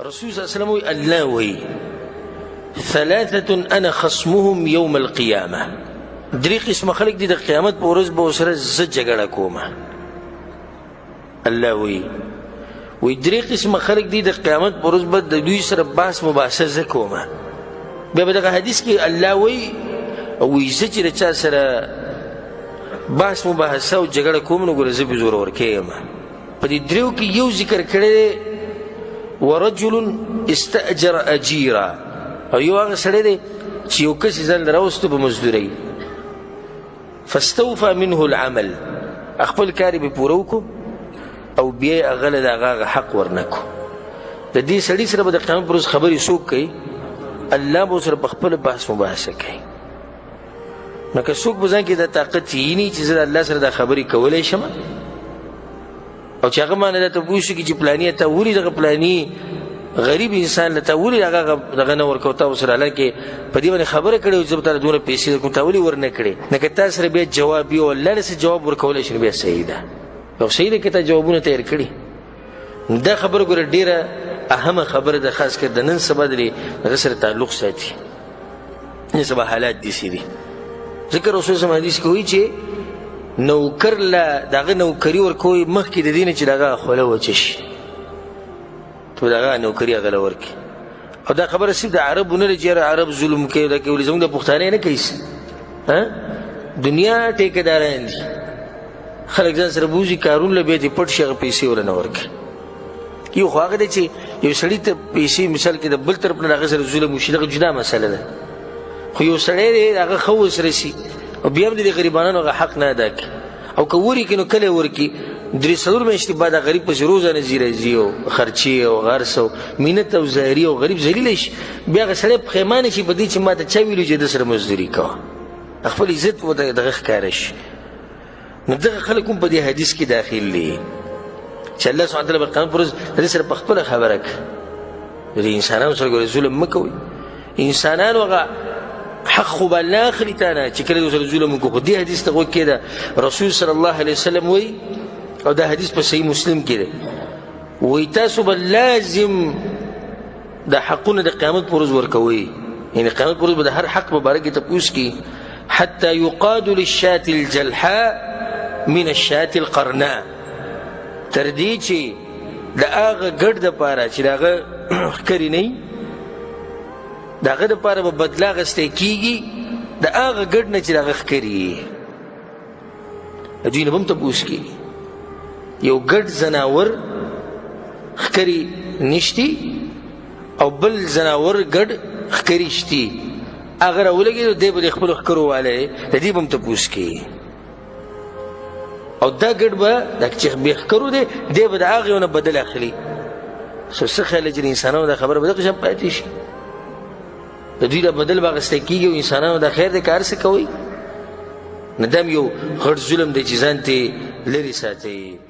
رسول صلی الله علیه وسلم الله وی ثلاثه انا خصمهم يوم القيامه درې قسم خلق دي د قیامت په ورځ به سره ز جګړه کومه. الله وی درې قسم خلق دي د قیامت په ورځ به د دوی سره بحث مباحثه ز کومه. بیا به دغه حدیث کې الله وی ز چې چا سره بحث مباحثه او جګړه کوم نو ګوره زه به زور ورکوم. په دې دریو کې یو ذکر کړی ورجل استأجر اجیرا او یو هغه سړی دی چې یو کس ځان راوستو په مزدورۍ فاستوفى منه العمل خپل کار به پوره وکړو او بیا هغه له هغه حق ورنکړو. د دې سړي سره به د قیامت پر ورځ خبرې څوک کوي؟ الله به سره په خپل بحث مباحثه کوي. نو که څوک به ځان کې د طاقت یې نه چې زه د الله سره دا خبرې کولی شم او چې هغه مانه درته پوښتنه کړي چې پلاني ته ولې دغه پلاني غریب انسان له ته ولې دغه نه ورکوو تا ورسره حالانکې په دې باندې خبره کړې وه چې زه به تاله دومره پیسې درکوم تا ولې ورنه کړې. نه که تا سره بیا جواب وي او الله له څه جواب ورکولی شي نو بیا صحیح ده او صحیح ده که تا جوابونه تیار کړي. دا خبره ګوره ډېره اهمه خبره ده خاص کر د نن سبا د هغه سره تعلق ساتي. نن سبا حالات داسې دي ځکه رسول صلی الله علیه وسلم حدیث کې وایي چې نوکر له دغه نوکري ورکوي مخکې د دې نه چې د هغه خوله وچه شي ته د هغه نوکري هغه له ورکړي. او دا خبره صرف د عربو نه ده چې یاره عرب ظلم کوي دا کوي ولې زموږ د پښتانه نه کوي دنیا ټیکهداران دي خلک ځان سره بوځي کارونه له بیا دې پټ شي هغه پیسې ورله نه ورکړي. یو خو هغه دی چې یو سړي ته پیسې مثال کې د بل طرف نه د هغه سره ظلم وشي دغه جدا مسله ده. خو یو سړی دی هغه ښه وسره شي او بیا هم د غریبانو هغه حق نه ادا کړي او که ورکړي نو کله ورکړي 3 میاشتې بعد غریب پسې روزانه ځي او خرچې او غرس او مینت او ظاهري او غریب ذلیله شي بیا هغه سړی پښیمانه شي په دې چې ما ته چا ویلو چې د سره مزدوري کوه خپل عزت و دغه ښکاره شي. نو دغه خلک هم په دې حدیث کې داخل دي چې الله سبحانه وتعالی به قیامت پر ورځ د دې سره په خپله خبره کوي. د انسانانو سره ګوره ظلم مه کوئ. انسانانو هغه حق خو به الله اخلي تا نه چې کله سره ظلم وکړو. خو دې حدیث ته غوږ کېږده رسول صلی الله علیه وسلم وایي او دا حدیث په صحیح مسلم کې دی وایي تاسو به لازم دا حقونه د قیامت پر ورځ ورکوئ. یعنې قیامت پر ورځ به د هر حق په باره کې تپوس کړي حتی یقاد للشاة الجلحاء من الشاة القرناء تر دې چې د هغه ګډ دپاره چې د هغه ښکرې نه وي د هغه دپاره به بدله اخیستی کېږي د هغه ګډ نه چې د هغه ښکرې دوی نه به هم تپوس کېږي. یو ګډ زناور ښکرې نشتي او بل زناور ګډ ښکرې شتي هغه راولګېدو دی به د خپلو ښکرو والی د دې به هم تپوس کېږي او دا ګډ به دا چې بې ښکرو دی دی به د هغې یو نه بدل اخلي. څه خیال دی چې د انسانانو دا خبره به دغه شان پاتې شي د دوی دا بدل به اخیستی کېږي او انسانانو دا خیر دی که هر څه کوئ نو دا هم یو غټ ظلم دی چې ځان ترې لرې ساتئ.